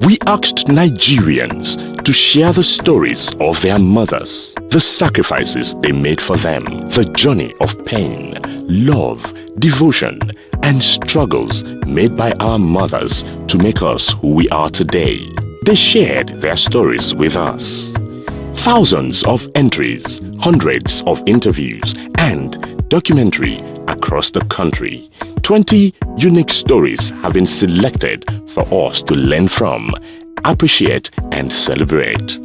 We asked Nigerians to share the stories of their mothers, the sacrifices they made for them, the journey of pain, love, devotion, and struggles made by our mothers to make us who we are today. They shared their stories with us. Thousands of entries, hundreds of interviews, and documentary across the country. 20 unique stories have been selected for us to learn from, appreciate, and celebrate.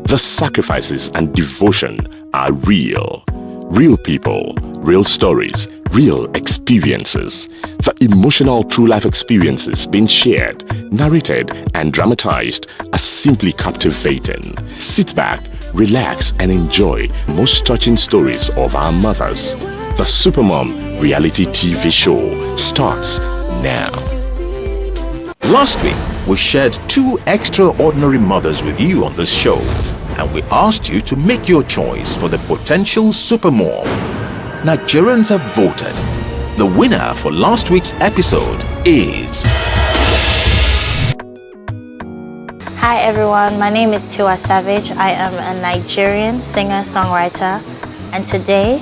The sacrifices and devotion are real. Real people, real stories, real experiences. The emotional true life experiences being shared, narrated, and dramatized are simply captivating. Sit back, relax, and enjoy the most touching stories of our mothers. The Supermom reality TV show starts now. Last week, we shared 2 extraordinary mothers with you on this show, and we asked you to make your choice for the potential Supermom. Nigerians have voted. The winner for last week's episode is... Hi everyone, my name is Tiwa Savage. I am a Nigerian singer-songwriter, and today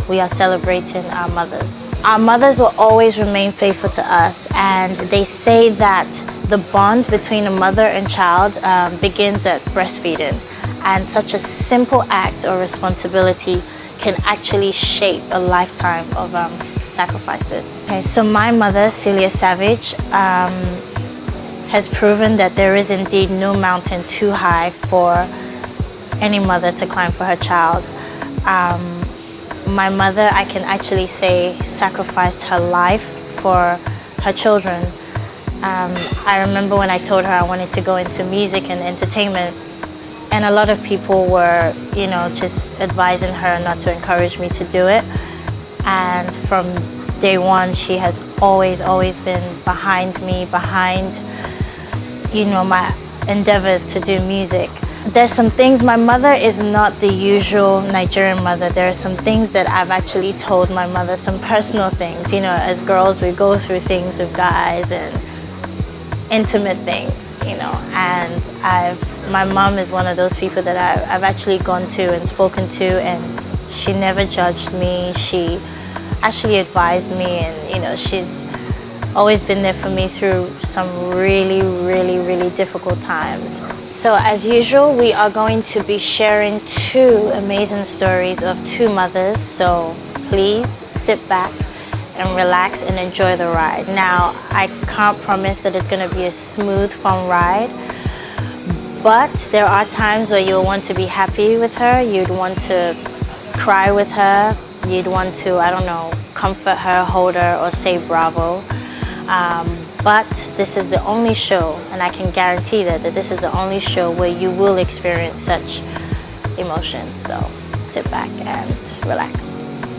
we are celebrating our mothers. Our mothers will always remain faithful to us, and they say that the bond between a mother and child begins at breastfeeding, and such a simple act or responsibility can actually shape a lifetime of sacrifices. Okay, so my mother, Celia Savage, has proven that there is indeed no mountain too high for any mother to climb for her child. My mother, I can actually say, sacrificed her life for her children. I remember when I told her I wanted to go into music and entertainment, and a lot of people were, just advising her not to encourage me to do it. And from day one, she has always been behind me, behind, my endeavors to do music. There's some things, my mother is not the usual Nigerian mother. There are some things that I've actually told my mother, some personal things. As girls, we go through things with guys and intimate things, and my mom is one of those people that I've actually gone to and spoken to, and she never judged me. She actually advised me, and she's always been there for me through some really difficult times. So as usual, we are going to be sharing 2 amazing stories of 2 mothers, so please sit back and relax and enjoy the ride. Now, I can't promise that it's going to be a smooth, fun ride, but there are times where you'll want to be happy with her, you'd want to cry with her, you'd want to, comfort her, hold her, or say bravo. But this is the only show, and I can guarantee that this is the only show where you will experience such emotions. So sit back and relax.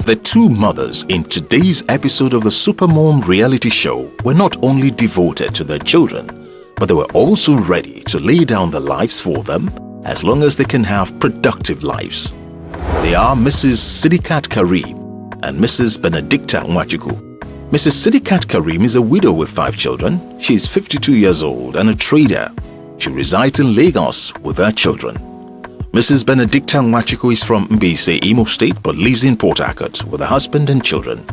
The 2 mothers in today's episode of the Supermom reality show were not only devoted to their children, but they were also ready to lay down their lives for them as long as they can have productive lives. They are Mrs. Sidikat Karim and Mrs. Benedicta Nwachukwu. Mrs. Sidikat Karim is a widow with 5 children. She is 52 years old and a trader. She resides in Lagos with her children. Mrs. Benedicta Nwachukwu is from Mbise, Imo State, but lives in Port Harcourt with her husband and children.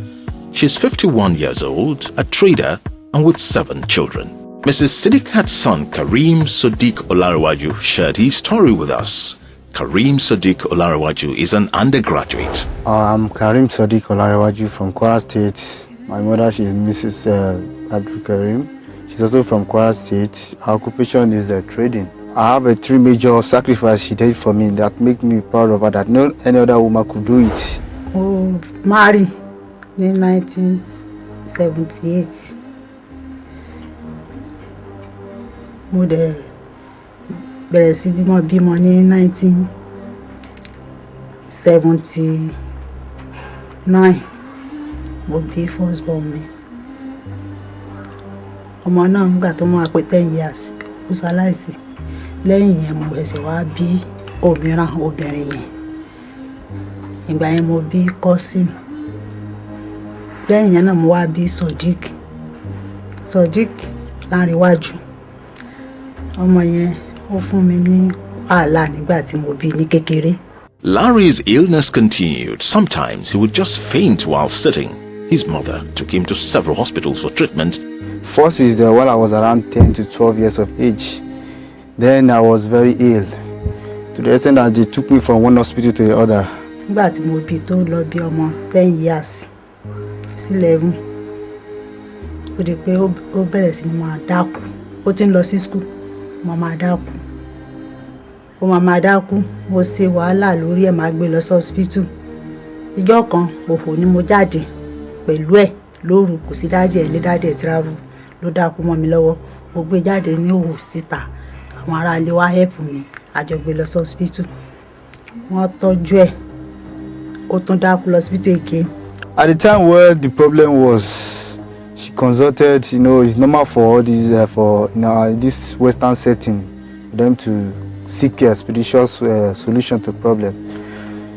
She is 51 years old, a trader, and with 7 children. Mrs. Sidikat's son, Karim Sodiq Olarewaju, shared his story with us. Karim Sodiq Olarewaju is an undergraduate. I'm Karim Sodiq Olarewaju from Kwara State. My mother, she is Mrs. Abdul Karim. She's also from Kwara State. Our occupation is trading. I have 3 major sacrifices she did for me that make me proud of her, that no any other woman could do it. Oh, married in 1978. Mo dẹ̀ bẹ̀rẹ̀ sí ní mo bímọ ní 1979. Mo bí first born mi. Ọmọ náà nígbà tó máa pé 10 years ó ṣaláìsí. Lẹ́yìn yẹn mo ṣẹ̀ṣẹ̀ wá bí obìnrin yẹn. Ìgbà yẹn mo bí Kọ́sìm. Lẹ́yìn yẹn náà mo wá bí Sodiq Lárewájú. ọmọ yẹn ó fún mi ní wàhálà nígbà tí mo bí ní kékeré. Larry's illness continued. Sometimes he would just faint while sitting. His mother took him to several hospitals for treatment. First is when I was around 10 to 12 years of age. Then I was very ill, to the extent that they took me from one hospital to the other. Nígbà tí mo bí tó lọ bí ọmọ 10 years sí 11, ó di pé ó bẹ̀rẹ̀ sí ní máa dákú. Ó ti ń lọ sí school, mo máa dákú. Ó máa dákú, mo ṣe wàhálà lórí ẹ̀, máa gbé lọ sí hospital. Ìjọ́ kan òhò ni mo jáde pẹ̀lú ẹ̀ lóru, kò sí dáàdì ẹ̀ lé dáàdì ẹ̀ travel, ló dákú mọ́ mi lọ́wọ́. Mo gbé jáde ní òhò síta. Àwọn ará ilé wá help mi, a jọ gbé lọ sí hospital. Wọ́n tọ́jú ẹ̀, ó tún dákú lọ hospital again. At the time where the problem was, she consulted, it's normal for all these, this Western setting, for them to seek a spiritual solution to the problem.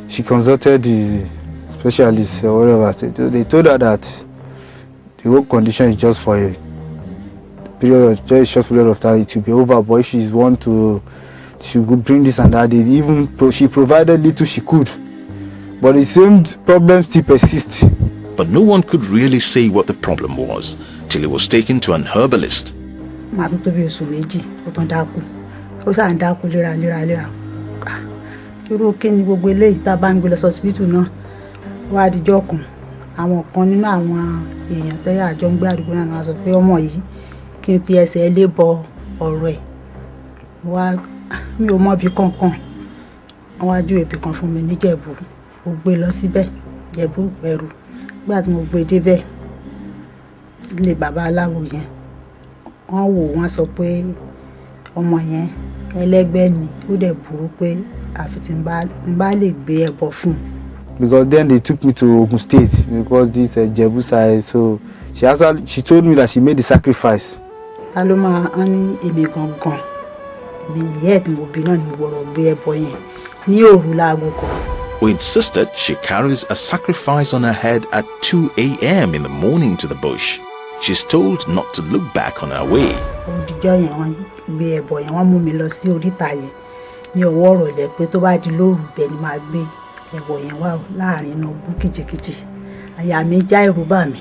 She consulted the specialist or whatever. They told her that the whole condition is just for a very short period of time. It will be over. But if she could bring this and that. She provided little she could, but the same problem still persists. But no one could really say what the problem was till he was taken to an herbalist. Màá tún tó bí oṣù méjì, ó tún dákú. Ó ṣáà ń dákú léra. Irú kí ni gbogbo eléyìí tá a bá ń gbé lọ sí hospital náà? Wá dijọ́ kan, àwọn kan nínú àwọn èèyàn tẹ́yà àjọ ń gbé àdúgbò náà wá sọ pé ọmọ yìí kí n fi ẹsẹ̀ lé bọ ọ̀rọ̀ ẹ̀. Mi ò mọ ibi kankan. Wọ́n wá júwe ibì kan fún mi ní Ìjẹ̀bú. Mo gbé lọ síbẹ̀, Ìjẹ̀bú Ìpẹ̀rù. Nígbà tí mo gbé débẹ̀, ilé bàbá aláwo yẹn, wọ́n wò wọ́n sọ pé ọmọ yẹn ẹlẹ́gbẹ́ ni, ó dẹ̀ burú pé àfi tí n bá lè gbé ẹbọ fún. Because then they took me to Ogun State, because this Ìjẹ̀bú side. So she told me that she made the sacrifice. Ta ló máa ń ní èmi gangan bí ìyá ẹ̀ tí mo bí náà ni mo gbọ́dọ̀ gbé ẹbọ yẹn ní òru láago kan. Who insisted she carries a sacrifice on her head at 2 a.m. in the morning to the bush. She's told not to look back on her way. Òdìjọ́ yẹn wọ́n gbé ẹbọ yẹn, wọ́n mú mi lọ sí oríta yẹn ní ọwọ́ ọ̀rọ̀lẹ́ pé tó bá di lóru bẹ́ẹ̀ ni máa gbé ẹbọ yẹn wá láàrin inú bú kìjìkìjì. Àyà mi já, ẹ̀rù bà mí,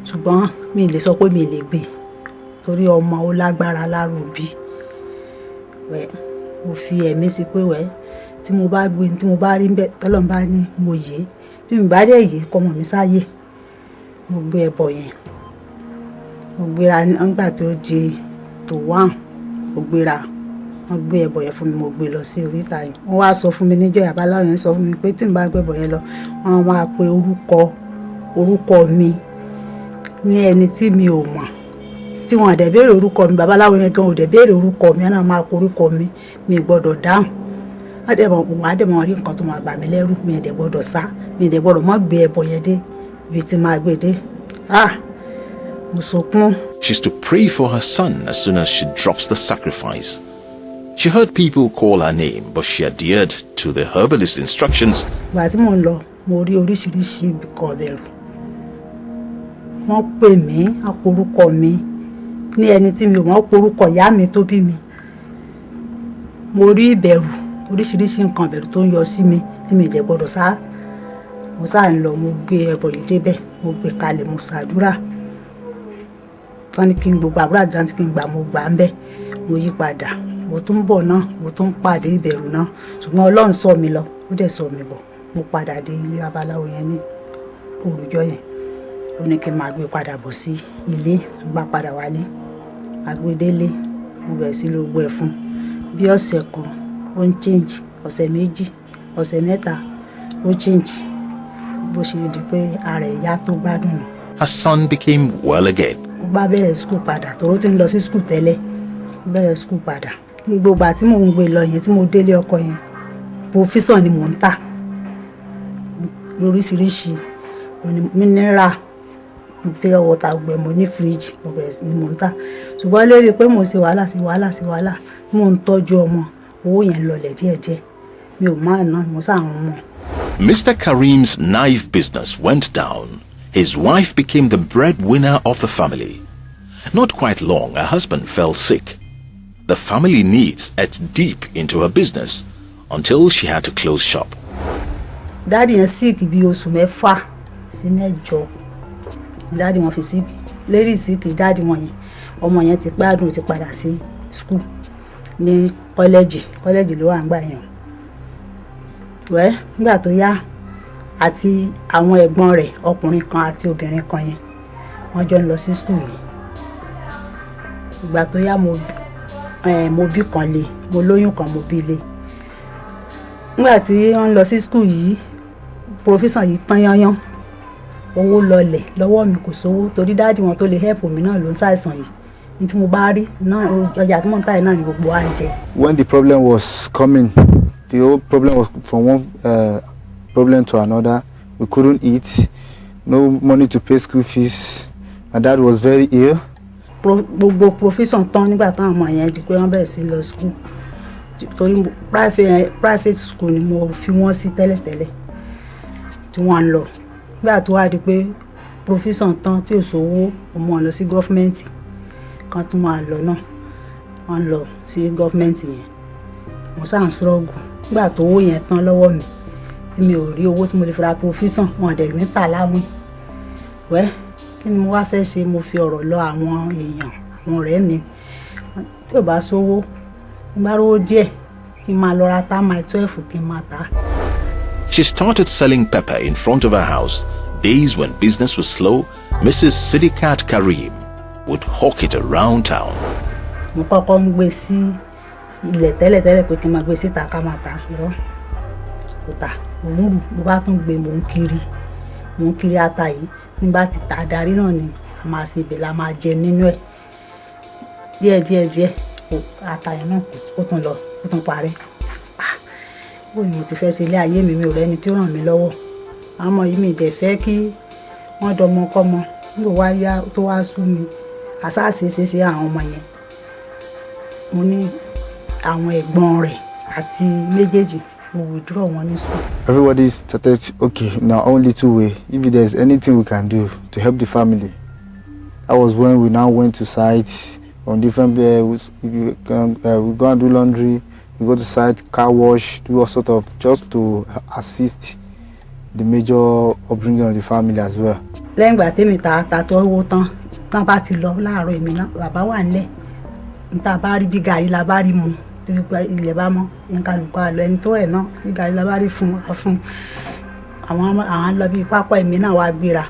ṣùgbọ́n mi lè sọ pé mi lè gbé torí ọmọ ó lágbára lára òbí. Mo fi ẹ̀mí sí pé tí mo bá gbé, tí mo bá rí bẹ́ẹ̀ tọ́lọ́run bá ní mo yè, bí mi bá dé yè kọ́mọ mi sáyé. Mo gbé ẹbọ yẹn, mo gbéra nígbà tó di tó wá, mo gbéra, wọ́n gbé ẹbọ yẹn fún mi, mo gbé lọ sí oríta yẹn. Wọ́n wá sọ fún mi níjọ́ àbáláwo yẹn sọ fún mi pé tí n bá gbé ẹbọ yẹn lọ, wọ́n máa pe orúkọ mi ní ẹni tí mi ò mọ̀, tí wọ́n dẹ̀ béèrè orúkọ mi. Babaláwo yẹn gan ò dẹ̀ béèrè orúkọ mi, náà máa pe orúkọ mi gbọ́dọ̀ dáhùn. Àdèmọ̀ rí nǹkan tó máa bà mí lẹ́rù, mi dẹ̀ gbọ́dọ̀ sá, mi dẹ̀ gbọ́dọ̀ mọ́ gbé ẹbọ yẹn dé ibi tí máa gbé dé. Mo sọkún. She's to pray for her son as soon as she drops the sacrifice. She heard people call her name, but she adhered to the herbalist instructions. Ìgbà tí mò ń lọ, mo rí oríṣiríṣi ibi kan bẹ̀rù. Wọ́n pè mí, àporúkọ mi ní ẹni tí mi ò mọ̀, porúkọ ìyá mi tó bí mi. Mo rí ìbẹ̀rù, oríṣiríṣi nǹkan bẹ̀rù tó ń yọ sí mi tí mi dẹ̀ gbọ́dọ̀ sá. Mo sá ń lọ, mo gbé ẹbọ yìí débẹ̀, mo gbé kalẹ̀, mo ṣàdúrà. Wọ́n ní kí n gbogbo àbúrò àdúrà tí kí n gbà, mo gbà ń bẹ̀. Mo yí padà, mo tún bọ̀ náà, mo tún pàdé ìbẹ̀rù náà. Ṣùgbọ́n Ọlọ́run sọ mi lọ, ó dẹ̀ sọ mi bọ̀. Mo padà dé ilé babaláwo yẹn ní òrùjọ́ yẹn. Ó ní kí n máa gbé padà bọ̀ sí ilé, mo bá padà wálé. Agbédélé, mo bẹ̀rẹ̀ sí ló gbọ́ ẹ̀ fún. Bí ọ̀sẹ̀ kan, ó ń change, ọ̀sẹ̀ méjì, ọ̀sẹ̀ mẹ́ta, ó change. Bó ṣe di pé ara ẹ̀ yá tó gbádùn ni. Her son became well again. Mo bá bẹ̀rẹ̀ school padà, tòró tí ń lọ sí school tẹ́lẹ̀. Mo bẹ̀rẹ̀ school padà. Gbogbo àti mò ń gbé lọ yẹn tí mo délé ọkọ yẹn, profession ni mò ń tà. Lóríṣiríṣi, mo ní mineral, pure water, gbẹ, mo ní fridge, mo bẹ̀rẹ̀ sí ni mò ń tà. Ṣùgbọ́n lérí pé mo ṣe wàhálà, mo ń tọ́jú ọmọ, owó yẹn lọlẹ̀ díẹ̀díẹ̀. Mi ò máa ná, mo sáà ń mọ̀. Mr. Karim's knife business went down. His wife became the breadwinner of the family. Not quite long, her husband fell sick. The family needs ate deep into her business until she had to close shop. Daddy yẹn sick bí oṣù mẹ́fà sí mẹ́jọ. Daddy wọn fi sick. Lérí sick daddy wọn yẹn. Ọmọ yẹn ti gbádùn ti padà sí school ní college ló wà ńgbà yẹn. Wẹ́ nígbà tó yá àti àwọn ẹ̀gbọ́n rẹ̀ ọkùnrin kan àti obìnrin kan yẹn wọ́n jọ ń lọ sí school yìí. Ìgbà tó yá mo bí kan lé, mo lóyún kan mo bí lé. Nígbà tí wọ́n lọ sí school yìí profession yìí tán yányán, owó lọlẹ̀ lọ́wọ́ mi kò sówó torí dáàdì wọn tó lè help mi náà ló ń ṣàìsàn yìí. Ní tí mo bá rí náà ọjà tí mo ń tà yìí náà ni gbogbo wa ń jẹ. When the problem was coming, the whole problem was from one problem to another. We couldn't eat, no money to pay school fees. My dad was very ill. Gbogbo profession tán nígbà táwọn ọmọ yẹn di pé wọ́n bẹ̀rẹ̀ sí lọ school torí private school ni mo fi wọ́n sí tẹ́lẹ̀tẹ́lẹ̀ tí wọ́n ń lọ. Nígbà tó wá di pé profession tán tí ò sówó ọmọ lọ sí gọ́fìmẹ̀ntì kan tún máa lọ náà wọ́n lọ sí gọ́fìmẹ̀ntì yẹn. Mo sáà ń struggle nígbà tó owó yẹn tán lọ́wọ́ mi tí mi ò rí owó tí mo lè fi ra profession wọn dẹ̀ ní tà láwìn. Wẹ́ kí ni mo wá fẹ́ ṣe? Mo fi ọ̀rọ̀ lọ àwọn èèyàn àwọn ọ̀rẹ́ mi tí ò bá sówó ní bá rówó díẹ̀ kí n máa lọ ra tá my 12 kí n máa tà. She started selling pepper in front of her house. Days when business was slow, Mrs. Sidikat Karim would hawk it around town. Mo kọ́kọ́ ń gbé sí ilẹ̀ tẹ́lẹ̀tẹ́lẹ̀ pé kí n máa gbé síta ká máa tà irọ́ kò tà. Mo bá tún gbé mò ń kiri ata yìí ní bá ti tà darí náà ni a máa ṣe ibẹ̀ la máa jẹ nínú ẹ̀ díẹ̀ ata yẹn náà ó tún parẹ́. Bó ni mo ti fẹ́ ṣe ilé ayé mi ò rẹ́ni tí ó ràn mí lọ́wọ́. Àwọn ọmọ yìí mi dẹ̀ fẹ́ kí wọ́n dọmọ kọ́mọ nígbà wá yá tó wá sú mi àṣàṣe àwọn ọmọ yẹn. Mo ní àwọn ẹ̀gbọ́n rẹ̀ àti méjèèjì mo withdraw wọn ní school. Everybody started, okay, now only two way. If there's anything we can do to help the family. That was when we now went to sites on different, we go and do laundry, we go to site, car wash, do all sort of, just to assist the major upbringing of the family as well. Lẹ́yìn ìgbà tèmi ta tó owó tán bá ti lọ láàárọ̀ èmi náà bàbá wà nílẹ̀ níta bá rí bí gàrí la bá rí mu tí ilẹ̀ bá mọ́ ìkàlùkọ àlọ́ ẹni tó rẹ̀ náà bí gàrí la bá rí fún àwọn lọ bí pápá èmi náà wá gbéra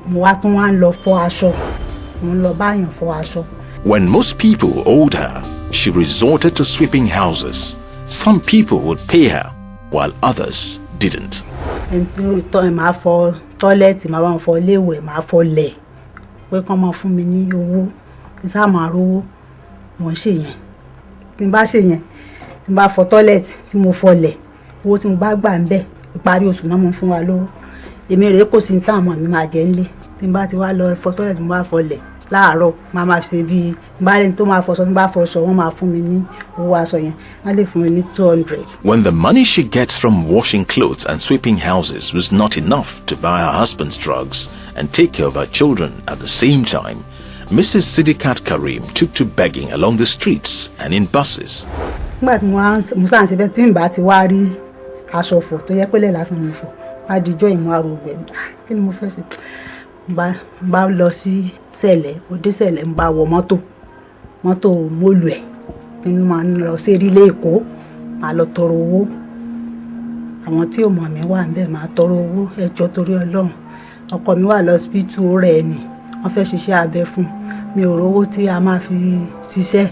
mo wá tún wá ń lọ fọ aṣọ mo ń lọ báyàn fọ aṣọ. When most people owed her, she resorted to sweeping houses. Some people would pay her, while others didn't. Màá fọ tọ́lẹ́ẹ̀tì, màá bá wọn fọ iléèwẹ̀, màá fọ lẹ̀ pé kán máa fún mi ní owó kí sáà máa rówó. Mo ń ṣe yẹn tí n bá ṣe yẹn tí n bá fọ tọ́lẹ́ẹ̀tì tí mo fọ lẹ̀ owó tí mo bá gbà ń bẹ̀ ìparí oṣù náà mo fún wa lówó. Èmi rèé kò sí ní táwọn ọmọ mi máa jẹ nílé tí n bá ti wá lọ fọ tọ́lẹ́ẹ̀tì tí mo bá fọ lẹ̀ láàárọ̀ máa máa ṣe bíi bá rẹni tó máa fọṣọ ní bá fọṣọ wọ́n máa fún mi ní owó aṣọ yẹn wọ́n lè fún mi ní 200. When the money she gets from washing clothes and sweeping houses was not enough to buy her husband's drugs and take care of her children at the same time, Mrs. Sidikat Karim took to begging along the streets and in buses. Nígbà tí mo sáà ń ṣe bẹ́ẹ̀ tí n bá ti wá rí aṣọ fọ̀ tó yẹ pé lẹ́ẹ̀ lásán mi fọ̀ wá dijọ́ ìmọ̀ àrògbẹ̀ kí ni mo fẹ́ ṣe bá lọ sí Sẹ̀lẹ̀ òde Sẹ̀lẹ̀ ń bá wọ mọ́tò mólù ẹ̀ nínú máa ń lọ sí erílé Èkó máa lọ tọrọ owó àwọn tí ò mọ̀ mí wà níbẹ̀ máa tọrọ owó ẹjọ́ torí Ọlọ́run ọkọ mi wà lọ́sibítù rẹ̀ ni wọ́n fẹ́ ṣiṣẹ́ abẹ fún mi ò rówó tí a máa fi ṣiṣẹ́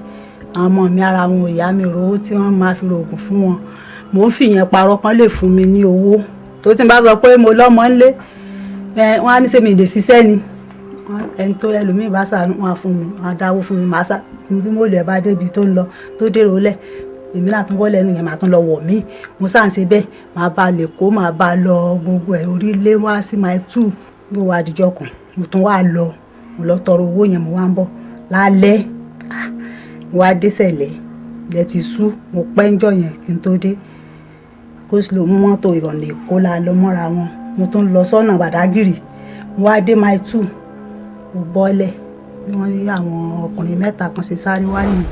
àwọn ọmọ mi ara wọn ò yá mi ò rówó tí wọ́n máa fi rògùn fún wọn mò ń fìyẹn parọ́ kan lè fún mi ní owó tó ti bá sọ pé mo lọ́mọ ńlé wọ́n á ní sẹ́mi lè ṣiṣẹ́ ni ẹni tó ẹlòmíì bá ṣàánú wọn fún mi wọn á dáwó fún mi màá sá bí mo lè bá débi tó ń lọ tó dèrò lẹ̀ èmi náà tún bọ́ lẹ́nu yẹn màá tún lọ wọ̀ mí mo sáà ń ṣe bẹ́ẹ̀ màá bá lè kó màá bá lọ gbogbo ẹ̀ orílẹ̀ wá sí my 2 bí wàá dijọ́ kan mo tún wá lọ mo lọ tọrọ owó yẹn mo wá ń bọ̀ lálẹ́ mo wá dé Sẹ̀lẹ̀ ilẹ̀ ti sú mo pẹ́ ń jọ yẹn kí n tó dé kó sì lò mú mọ́tò ìrọ̀lẹ́ Èkó la lọ mọ́ra wọn mo tún lọ sọ́nà Bàdágìrì mo wá dé my 2 mo bọ́lẹ̀ bí wọ́n ní àwọn ọkùnrin mẹ́ta kan ṣe sáré wá nìyẹn.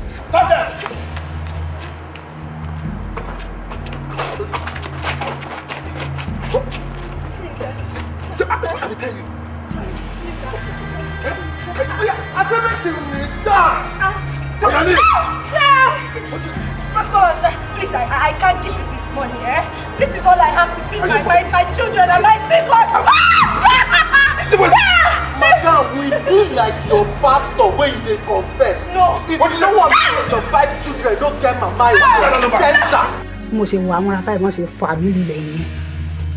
Please, I can't give you this money, eh? This is all I have to feed my children and my siblings. Madam, we do like your pastor when they confess. No. If you don't want to survive children, don't get my mind. Mo ṣe wọ àwọn apá ìwọ́n ṣe fà mí lulẹ̀ nìyẹn.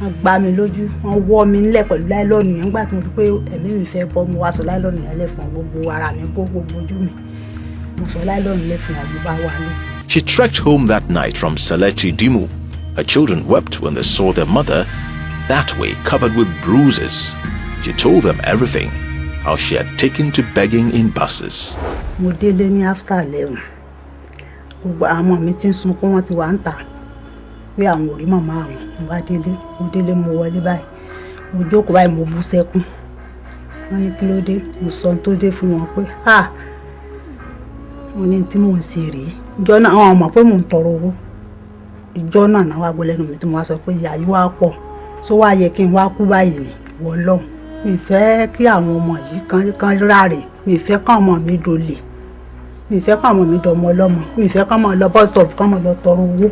Wọ́n gbá mi lójú, wọ́n wọ́ mi nílẹ̀ pẹ̀lú láìlọ́ọ̀nù yẹn. Nígbà tí mo rí pé ẹ̀mí mi fẹ́ bọ́, mo wá sọ láìlọ́ọ̀nù yẹn lẹ̀ fún gbogbo ara mi bó gbogbo ojú mi. Mo sọ láìlọ́ọ̀nù lẹ̀ fún ọmọ bá wálé. She trekked home that night from Seleti Dimu. Her children wept when they saw their mother that way, covered with bruises. She told them everything, how she had taken to begging in buses. Mo délé ní after 11. Gbogbo àwọn mi tí ń sunkún wọn ti wà ń tà pé àwọn ò rí màmá àwọn. Mo délé mo wọlé báyìí. Mo jókòó báyìí mo bú sẹ́kún. Wọ́n ní kí ló dé? Mo sọ ohun tó dé fún wọn pé mo ní tí mò ń ṣe rèé. Ìjọ náà àwọn ọmọ pé mò ń tọrọ owó. Ìjọ náà náà wá gbọ́ lẹ́nu mi tí mo wá sọ pé ìyá yìí wá pọ̀. Sọ wá yẹ kí n wá kú báyìí ni wọ́n lọ́hùn. Mi fẹ́ kí àwọn ọmọ yìí kan ráre. Mi fẹ́ kí ọmọ mi dolè. Mi fẹ́ kí ọmọ mi dọmọ ọlọ́mọ. Mi fẹ́ kí ọmọ lọ bus stop kí ọmọ lọ tọrọ owó.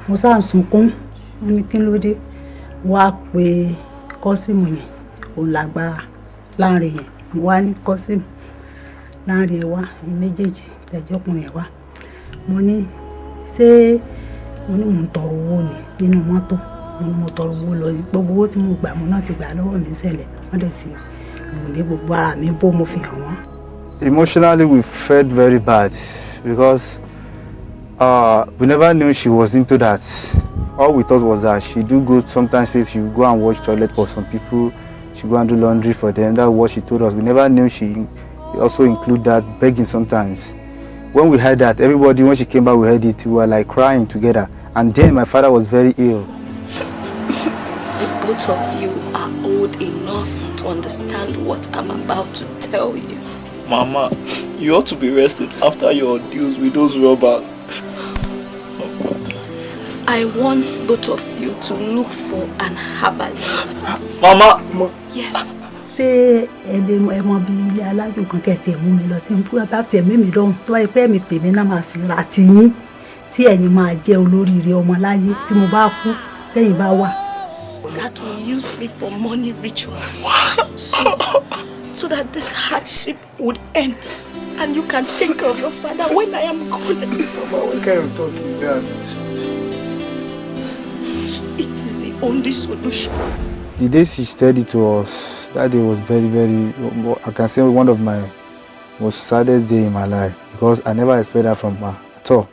Mo sá ń sunkún. Wọ́n ní kí ló dé? Mo wá pe Kọ́símù yẹn. Òun lágbára láàrin yẹn. Mo wá ní Kọ́símù láàrin ẹ̀ wá ní méjèèjì tẹ̀jọ́kùnrin ẹ̀ wá. Mo ní ṣé mo ní mò ń tọrọ owó ni nínú mọ́tò. Mo ní mo tọrọ owó lọ ní gbogbo owó tí mo gbà mo náà ti gbà lọ́wọ́ mi ṣẹlẹ̀. Wọ́n dẹ̀ ti lù mí gbogbo ara mi bó mo fi hàn wọ́n. Emotionally, we felt very bad because we never knew she was into that. All we thought was that she do go sometimes say she would go and wash toilet for some people. She go and do laundry for them. That's what she told us. We never knew she also include that begging sometimes. When we heard that, everybody, when she came back, we heard it, we were like crying together. And then my father was very ill. Both of you are old enough to understand what I'm about to tell you. Mama, you ought to be rested after your deals with those robbers. Oh God. I want both of you to look for an herbalist. Mama! Yes. Ṣé ẹ mọ bí ilé alájò kan kẹ̀tì ẹ̀ mú mi lọ tí n bá tẹ̀ mí lọ́hùn tó wáyé pé mi tèmi náà máa fi ra ti yín tí ẹ̀yin máa jẹ́ olóríire ọmọ láyé tí mo bá kú tẹ́yin bá wà. That will use me for money rituals. So that this hardship would end and you can take care of your father when I am gone. Mama, what kind of talk is that? It is the only solution. The day she said it to us, that day was very, very, I can say one of my most saddest day in my life because I never expected that from her at all.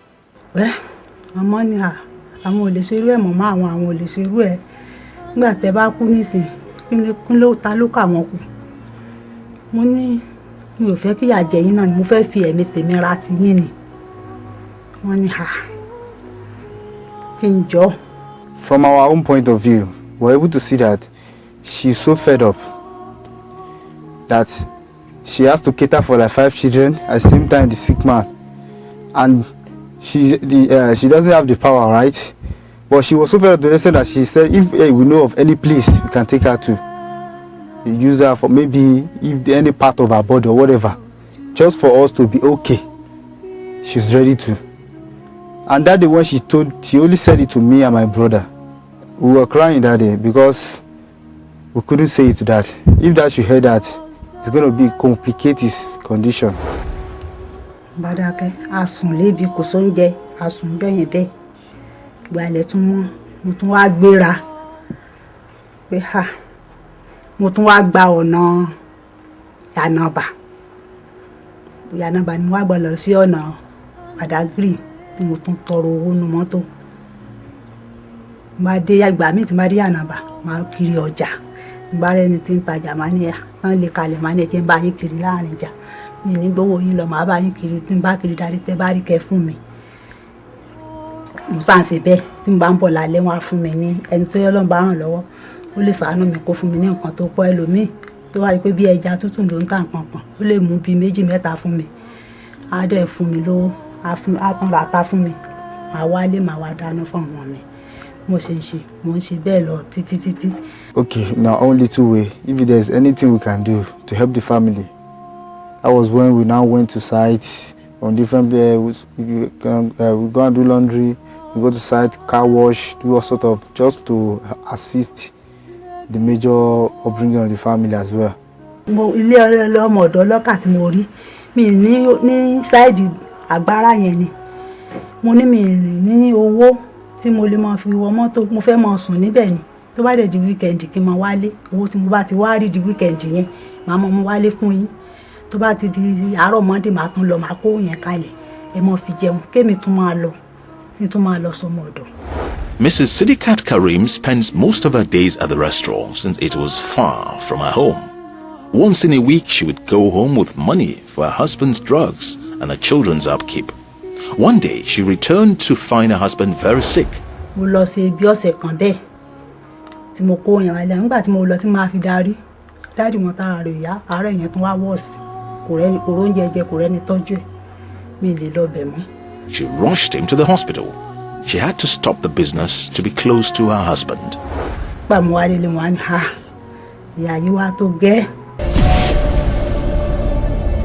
Well, ọmọ ni àwọn ò lè ṣe irú ẹ̀ mọ́ àwọn ò lè ṣe irú ẹ̀. Nígbà tẹ́ bá kú nísìn, kí ló ta ló kà wọ́n kù. Mo ní mi ò fẹ́ kí ìyà jẹ yín náà ni mo fẹ́ fi ẹ̀mí tèmi ra ti yín ni. Wọ́n ní kí n jọ. From our own point of view, we're able to see that she's so fed up that she has to cater for like 5 children at the same time the sick man, and she doesn't have the power, right? But she was so fed up to the extent that she said if we know of any place we can take her to, use her for maybe if any part of her body or whatever, just for us to be okay. She's ready to. And that day when she only said it to me and my brother. We were crying that day because we couldn't say it to that. If that she heard that, it's going to complicate his condition. Badake, asun lebi kò sóúnjẹ, asun bẹ́yẹn bẹ́ẹ̀. Gbalẹ̀ tún mọ́, mo tún wá gbéra. Pé mo tún wá gba ọ̀nà Yanaba. Yanaba ni mo wá gbà lọ sí ọ̀nà Badagry tí mo tún tọrọ owó nínú mọ́tò. Má dé àgbà mi tí má dé Yanaba, má kiri ọjà. Bá rẹni tí ń tajà má ní tán lè kalẹ̀ má ní jẹ́ ń bá yín kiri láàrin ìjà. Mi ní gbówó yín lọ má bá yín kiri tí ń bá kiri darí tẹ́ bá rí kẹ́ fún mi. Mo sá ń ṣe bẹ́ẹ̀ tí mo bá ń bọ̀ lálẹ́ wọ́n á fún mi ní ẹni tó yẹ Ọlọ́run bá ràn lọ́wọ́. Ó lè ṣàánú mi kó fún mi ní nǹkan tó pọ̀ ẹlòmíì tó wá rí pé bí ẹja tútù ló ń tà kankan ó lè mú bí 2 mẹ́ta fún mi á dẹ̀ fún mi lówó á tán ra ata fún mi màá wálé màá wá dáná fún ọmọ mi mo ń ṣe bẹ́ẹ̀ lọ títí. Okay, now only 2 ways. If there's anything we can do to help the family, that was when we now went to sites on different we go and do laundry, we go to site, car wash, do all sort of just to assist the major upbringing of the family as well. Mo ilé ọmọ ọ̀dọ̀ lọ́kà tí mo rí mi ní side agbára yẹn ni mo ní mi ní owó tí mo lè máa fi wọ mọ́tò mo fẹ́ máa sùn níbẹ̀ ni tó bá dẹ̀ di weekend kí n máa wálé owó tí mo bá ti wá rí di weekend yẹn màá mọ mo wálé fún yín tó bá ti di àárọ̀ Monday màá tún lọ màá kó yẹn kalẹ̀ ẹ mọ fi jẹun kémi tún máa lọ sọmọ ọ̀dọ̀. Mrs. Sidikat Karim spends most of her days at the restaurant since it was far from her home. Once in a week, she would go home with money for her husband's drugs and her children's upkeep. One day, she returned to find her husband very sick. Mo lọ ṣe bí ọ̀sẹ̀ kan bẹ́ẹ̀ tí mo kó yẹn wálé nígbà tí mo lọ tí máa fi dárí wọn tára rẹ̀ yá àárẹ̀ yẹn tún wá wọ́ọ̀sì kò róúnjẹ jẹ kò rẹ́ni tọ́jú ẹ̀ mi lè lọ bẹ̀ mọ́. She rushed him to the hospital. She had to stop the business to be close to her husband. Gbà mo wá délé mo wá ní ìyá yìí wá tó gẹ́.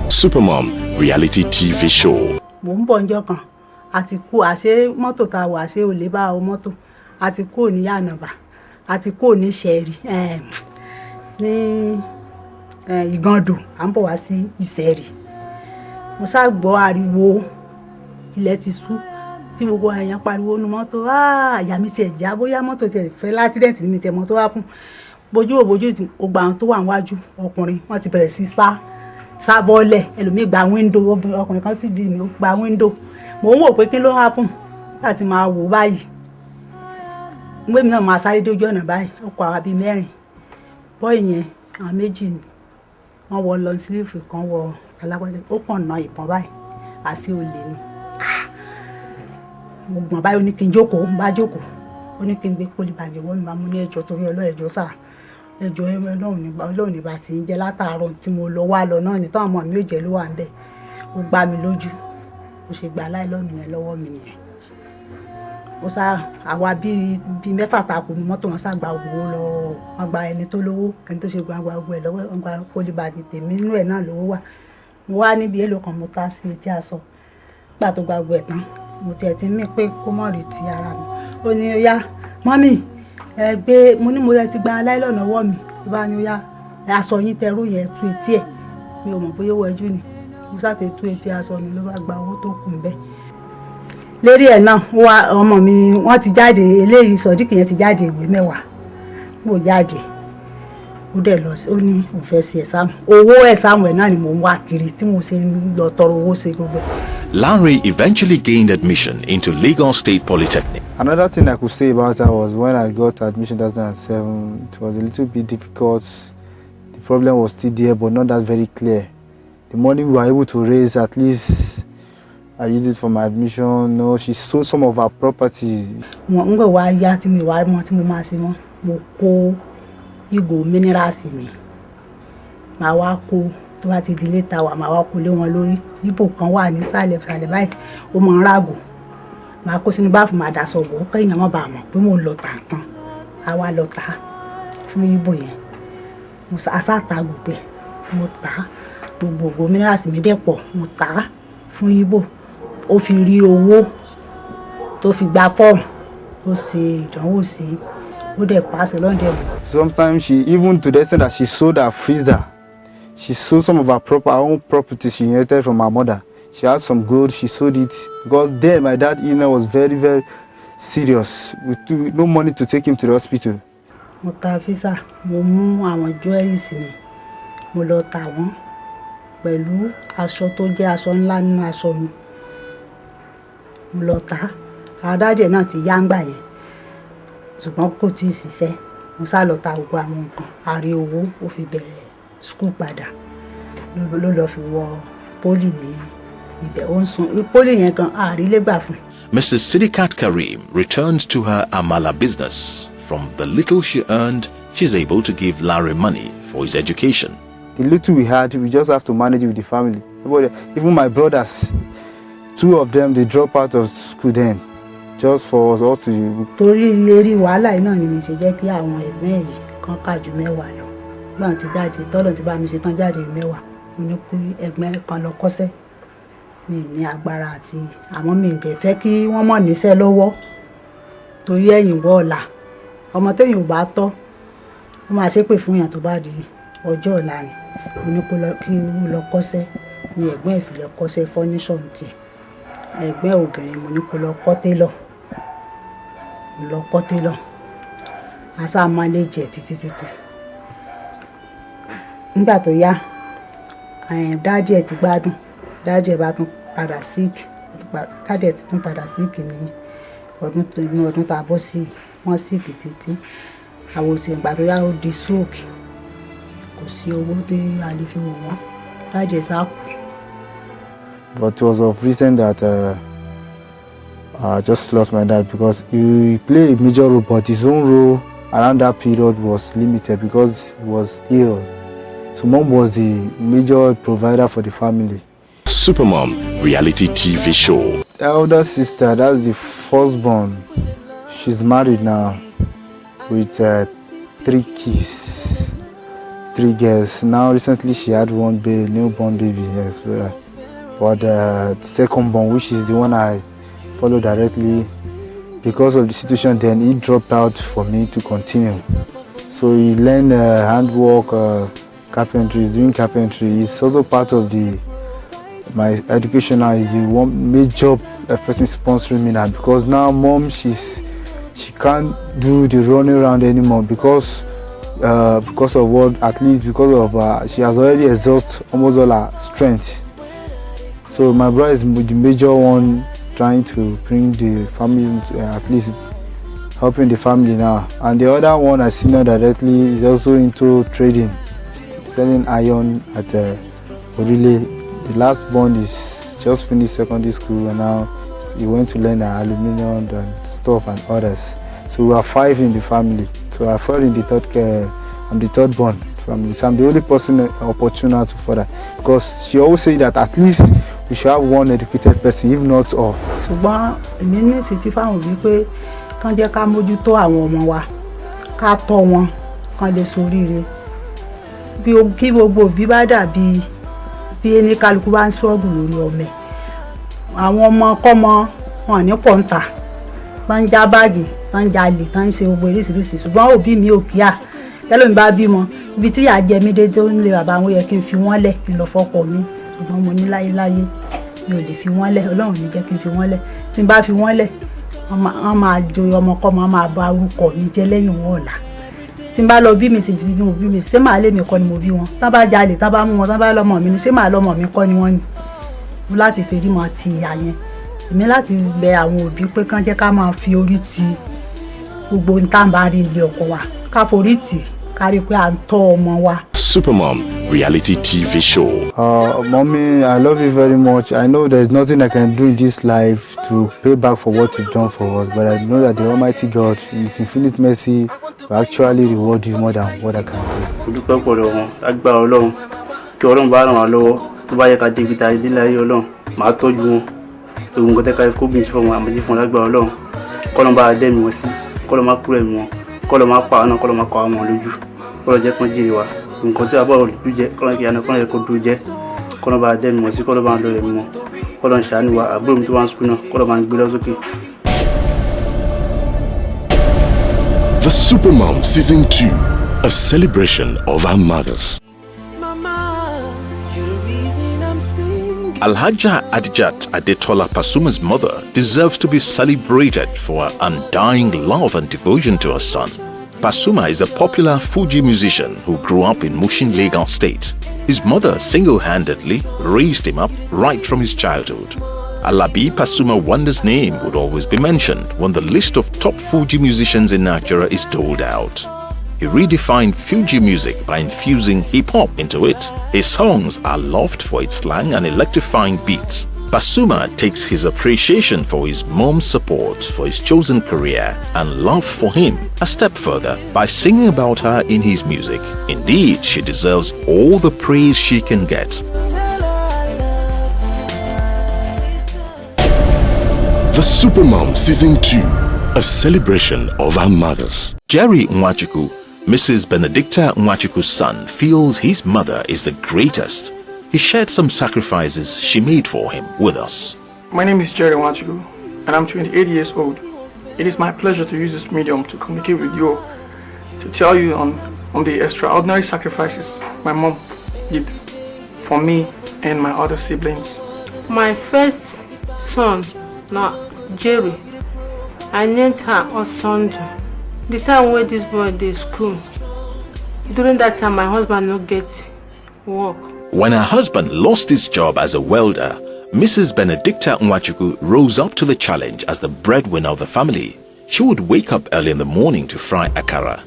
Supermom reality TV show. Mo ń bọ̀ ńjọ́ kan àti kú àṣé mọ́tò tá wà àṣé olè bá o mọ́tò àti kú ní Yànàbà àti kú ní Ṣẹ̀rí ní Ìgàndò à ń bọ̀ wá sí Ìṣẹ̀rí. Mo sá gbọ́ ariwo ilẹ̀ ti ṣú tí gbogbo èèyàn pariwo nu mọ́tò àyà mi tiẹ̀ já bóyá mọ́tò tiẹ̀ fẹ́ lásídẹ̀ǹtì ní mi tiẹ̀ mọ́tò wá kún bójú ògbà àwọn tó wà níwájú ọkùnrin wọ́n ti bẹ̀rẹ̀ sí sá bọ́ọ̀lẹ̀ ẹlòmíì gba wíńdò ọkùnrin kan ti di mi ó gba wíńdò mò ń wò pé kí ló happen nígbà tí màá wò báyìí gbé mi náà máa sáré dójú ọ̀nà báyìí ó kọ àwa bíi 4 bọ́ọ̀ yẹn àwọn 2 ni wọ́n wọ lọ sílífù kan wọ alágbádẹ ó kàn ná ìbọn báyìí àti olè ni mo gbọ̀n báyìí ó ní kí n jókòó ń bá jókòó ó ní kí n gbé pólíbàgì ọwọ́ mi máa mú ní ẹjọ́ torí ọlọ́ẹ̀jọ́ sáà ẹjọ́ ọlọ́run nígbà tí ń jẹ́ látàárọ̀ tí mo lọ wá lọ náà ní táwọn ọmọ mi ò jẹ́ ló wà ń bẹ̀ ó gbá mi lójú ó ṣe gba láìlọ́ọ̀nù yẹn lọ́wọ́ mi nìyẹn ó sá àwa bíi 4 takò ní mọ́tò wọn sá gba owó lọ wọn gba ẹni tó lówó ẹni tó ṣe gbangba gbogbo ẹ̀ lọ́wọ́ wọn gba pólíbàgì tèmi nínú ẹ̀ náà lówó wà mo wá níbi èlò kan mo ta sí etí aṣọ gbà tó gba gbogbo ẹ̀ tán mo tiẹ̀ ti mí pé kó mọ̀ rí ti ara mi ó ní ó yá mọ́mì ẹ gbé mo ní mo yẹ ti gba láìlọ́ọ̀nù ọwọ́ mi ló bá ní ó yá aṣọ yín tẹrú yẹn tú etí ẹ̀ mi ò mọ̀ bóyá ó wẹjú ni mo sáté tú etí aṣọ mi ló bá gba owó tó kù ń bẹ́ẹ̀ lérí ẹ̀ náà ọmọ mi wọ́n ti jáde eléyìí Sọ̀díkì yẹn ti jáde ìwé 10 mo jáde ó dẹ̀ lọ sí ó ní òun fẹ́ ṣe ẹ̀sáàmù owó ẹ̀sáàmù ẹ̀ náà ni mò ń wá kiri tí mo ṣe ń lọ tọrọ owó ṣe gbogbo ẹ̀. Larry eventually gained admission into Lagos State Polytechnic. Another thing I could say about her was when I got admission in 2007, it was a little bit difficult. The problem was still there, but not that very clear. The money we were able to raise, at least I used it for my admission. No, she sold some of her properties. Wọ́n ń gbé wá yá tí mi wá mọ́ tí mo máa ṣe mọ́ mo kó ìgò minerals mi màá wá kó tó bá ti di létà wà màá wá kó lé wọn lórí ipò kan wà ní sàlẹ̀ báyìí ó mọ̀ ń ràgò màá kó sínú báàfù màá dà sọ̀bọ̀ kéèyàn má bàa mọ̀ pé mò ń lọ tà nǹkan á wá lọ tà fún ibo yẹn mo àṣàtà gbogbo ẹ̀ mo tà gbogbo minerals mi dẹ̀ pọ̀ mo tà fún ibo ó fi rí owó tó fi gba fọ́ọ̀mù ó ṣe ìdánwò sí ó dẹ̀ pass lọ́ndẹ̀ mọ́. Sometimes she even to the extent that she sold her freezer. She sold some of her own properties she inherited from her mother. She had some gold, she sold it because then my dad was very, very serious with no money to take him to the hospital. Mo ta freezer, mo mú àwọn jewelries mi, mo lọ tà wọ́n pẹ̀lú aṣọ tó jẹ́ aṣọ ńlá nínú aṣọ mi. Mo lọ tà, àdájẹ́ náà ti yá ńgbà yẹn, ṣùgbọ́n kò tí ì ṣiṣẹ́. Mo sá lọ ta gbogbo àwọn nǹkan, àrí owó ó fi bẹ̀rẹ̀ school padà ló lọ fi wọ poli ní ibẹ̀ ó ń sun ní poli yẹn gan àrí lè gbà fún. Mrs. Sidikat Karim returned to her amala business. From the little she earned, she's able to give Larry money for his education. The little we had, we just have to manage it with the family. Even my brothers, 2 of them, they drop out of school then, just for us to. Torí eré wàhálà iná ni mi ṣe jẹ́ kí àwọn ẹ̀gbọ́n yìí kan kà ju 10 lọ. Lọ́n ti jáde, tọ́lọ̀ ti bá mi ṣe tán jáde 10. Mo ní kí ẹ̀gbọ́n kan lọ kọ́ṣẹ́. Mi ní agbára àti àmọ́ mi dẹ̀ fẹ́ kí wọ́n mọ̀ níṣẹ́ lọ́wọ́. Torí ẹ̀yìn wọ́ ọ̀la. Ọmọ téèyàn ò bá tọ́, ó máa ṣépè fún èèyàn tó bá di ọjọ́ ọ̀la ni. Mo ní kí ó lọ kọ́ṣẹ́. Ni ẹ̀gbọ́n fi lọ kọ́ṣẹ́ furniture ntì. Ẹ̀gbọ́n obìnrin mo ní kó lọ kọ́ tailor. Lọ kọ́ tailor. Asa máa lè jẹ títí. Nígbà tó yá, dáàdì ẹ̀ ti gbádùn. Dáàdì ẹ̀ bá tún padà sick. Dáàdì ẹ̀ tún padà sick ní ọdún tá a bọ́ sí. Wọ́n sick títí. Àwọn tí ìgbà tó yá ó di stroke. Kò sí owó tí a lè fi wò wọ́n. Dáàdì ẹ̀ sá kú. But it was of recent that I just lost my dad because he played a major role, but his own role around that period was limited because he was ill. So mom was the major provider for the family. Supermom reality TV show. The elder sister, that's the firstborn. She's married now with 3 kids, 3 girls. Now recently she had 1 newborn baby as well. But the second born, which is the one I follow directly, because of the situation then, he dropped out for me to continue. So he learned handwork, carpentry. He's doing carpentry. It's also part of my education now. Is the one major person sponsoring me now, because now mom she can't do the running around anymore because of what, at least because of she has already exhausted almost all her strength. So my brother is the major one trying to bring the family, at least helping the family now. And the other one I see now directly is also into trading, selling iron at Orile. The last born is just finished secondary school and now he went to learn aluminium and stuff and others. So we are 5 in the family. So I fall in the I'm the 3rd born family. So I'm the only person opportunity to further, because she always say that at least we should have 1 educated person, if not all. Ṣùgbọ́n èmi ní ìsìtí fáwọn òbí pé kán jẹ́ ká mójútó àwọn ọmọ wa, ká tọ́ wọn, kán lè ṣoríire. Kí gbogbo òbí bá dàbí bí ẹni kálukú bá ń struggle lórí ọmọ. Àwọn ọmọ kọ́mọ wọn ní pọ̀ǹtà, wọ́n ń já báàgì, wọ́n ń jalè, wọ́n ń ṣe gbogbo oríṣiríṣi. Ṣùgbọ́n òbí mi ò kíá. Tẹ́lómi bá bímọ, ibi tí ìyá jẹ mí dé tó ń lé bàbá wọn yẹ kí n fi wọ́n lẹ̀ kí n lọ fọ́kọ mi. Ṣùgbọ́n mo ní láyé mi ò lè fi wọ́n lẹ̀, Ọlọ́run ní jẹ́ kí n fi wọ́n lẹ̀. Tí n bá fi wọ́n lẹ̀, wọ́n máa joyè ọmọkọ́mọ, wọ́n máa bà orúkọ mi jẹ́ lẹ́yìn wọn ọ̀la. Tí n bá lọ bí mi sì fi bí mo bí mi, ṣé màá lé mi kọ́ ni mo bí wọn? Tán bá jalè, tán bá mú wọn, tán bá lọ́mọ mi ni, ṣé màá lọ́mọ mi kọ́ ni wọ́n ni? Mo láti fèrí mọ́ ti ìyá yẹn. Èmi láti bẹ àwọn òbí pé kán jẹ́ ká máa fi orí ti gbogbo n tá bá rí ilé ọkọ wa. Ká forí tì, ká rí pé à ń tọ́ ọmọ wa. Supermom reality TV show. Mommy, I love you very much. I know there's nothing I can do in this life to pay back for what you've done for us, but I know that the Almighty God, in His infinite mercy, will actually reward you more than what I can do. Olùpẹ̀ pọ̀ lọ́wọ́, agbára Ọlọ́run, kí Ọlọ́run bá ràn wá lọ́wọ́, tó bá yẹ ká débi tá ìdílé ayé Ọlọ́run, màá tọ́jú wọn. Òun kò tẹ́ ká kó bí n ṣe fún wọn, àmọ́ jí fún lágbára Ọlọ́run. Kọ́lọ́n bá dẹ́mi wọn sí, kọ́lọ́n má kúrò ẹ̀mí wọn, kọ́lọ́n má pa ọ̀nà, kọ́lọ́n má kọ́ àwọn lójú, kọ́lọ́n jẹ́ kán jèrè wa. Nǹkan tí a bọ̀ lójú jẹ́, kọ́lọ́n kí àná kọ́lọ́n yẹ kó dúró jẹ́, kọ́lọ́n bá dẹ́mi wọn sí, kọ́lọ́n bá ń lọ ẹ̀mí wọn, kọ́lọ́n ṣàánú wa, àbúrò mi tó wá ń sukú náà, kọ́lọ́n bá ń gbé lọ sókè. The Supermom Season 2, a celebration of our mothers. Alhaja Adijat Adetola Pasuma's mother deserves to be celebrated for her undying love and devotion to her son. Pasuma is a popular Fuji musician who grew up in Mushin, Lagos State. His mother single-handedly raised him up right from his childhood. Alabi Pasuma Wonder's name would always be mentioned when the list of top Fuji musicians in Nigeria is doled out. He redefined Fuji music by infusing hip-hop into it. His songs are loved for its slang and electrifying beats. Pasuma takes his appreciation for his mom's support for his chosen career and love for him a step further by singing about her in his music. Indeed, she deserves all the praise she can get. The Supermom Season 2, a celebration of our mothers. Jerry Nwachukwu, Mrs. Benedicta Nwachukwu's son, feels his mother is the greatest. He shared some sacrifices she made for him with us. My name is Jerry Nwachukwu, and I'm 28 years old. It is my pleasure to use this medium to communicate with you, to tell you on the extraordinary sacrifices my mom did for me and my other siblings. My first son, now Jerry, I named her Osondu. The time where this boy did school, during that time my husband no get work. When her husband lost his job as a welder, Mrs. Benedicta Nwachukwu rose up to the challenge as the breadwinner of the family. She would wake up early in the morning to fry akara,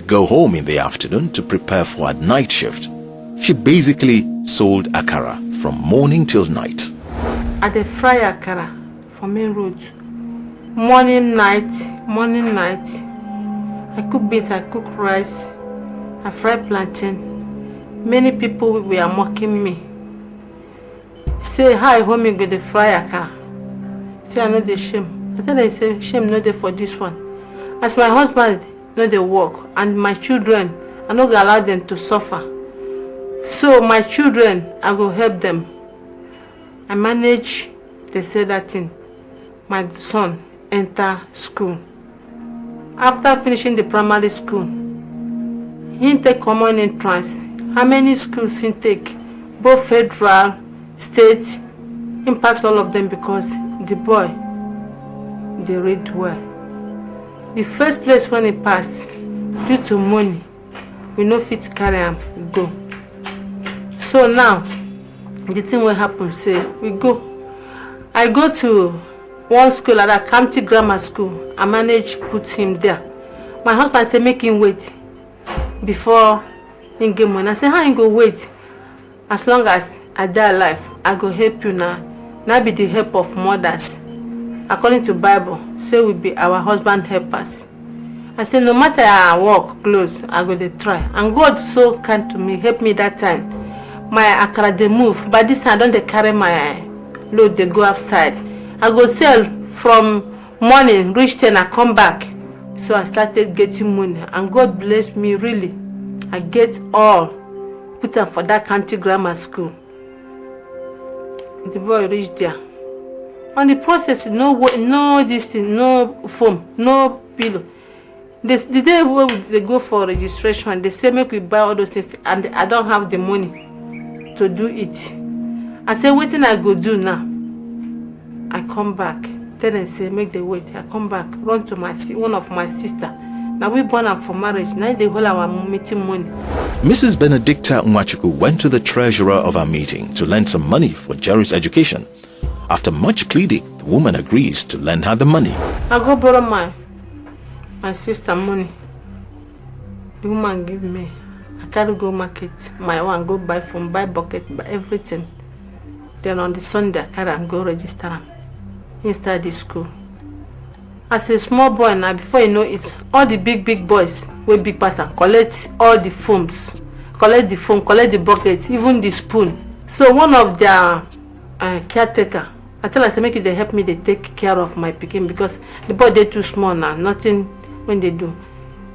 go home in the afternoon to prepare for her night shift. She basically sold akara from morning till night. At the fry akara for main road, morning, night. I cook beans, I cook rice, I fry plantain. Many people were mocking me. Say, hi, homie, go the fry akara. Say, I know the shame. But then I say, shame no dey for this one. As my husband no dey work, and my children, I no go allow them to suffer. So my children, I go help them. I manage, they say that thing. My son enter school. After finishing the primary school, he take common entrance. How many schools he take? Both federal, state, he pass all of them because the boy, they read well. The first place when he passed, due to money, we no fit carry him go. So now, the thing will happen, say, we go. I go to one school at a county grammar school. I manage put him there. My husband say make him wait before he get money. I say how he go wait? As long as I die alive, I go help you now. Now be the help of mothers. According to Bible, say we be our husband helpers. I say no matter I work close, I go to try. And God so kind to me, help me that time. My akara they move. By this time I don't carry my load, they go outside. I go sell from morning, reach 10, I come back. So I started getting money and God bless me really. I get all put them for that country grammar school. The boy reached there. On the process, no this thing, no foam, no pillow. The day where they go for registration, they say make we buy all those things and I don't have the money to do it. I say, what thing I go do now? I come back. Then I say, make the wait. I come back, run to one of my sister. Now we born her for marriage. Now they hold our meeting money. Mrs. Benedicta Nwachukwu went to the treasurer of our meeting to lend some money for Jerry's education. After much pleading, the woman agrees to lend her the money. I go borrow my sister money. The woman give me. I carry go market. My one go buy phone, buy bucket, buy everything. Then on the Sunday, I carry and go register him inside the school. As a small boy now, before you know it, all the big boys will big person collect all the foams, collect the foam, collect the bucket, even the spoon. So one of their caretaker, I tell her, I say, make it they help me, they take care of my pikin because the boy they too small now, nothing when they do.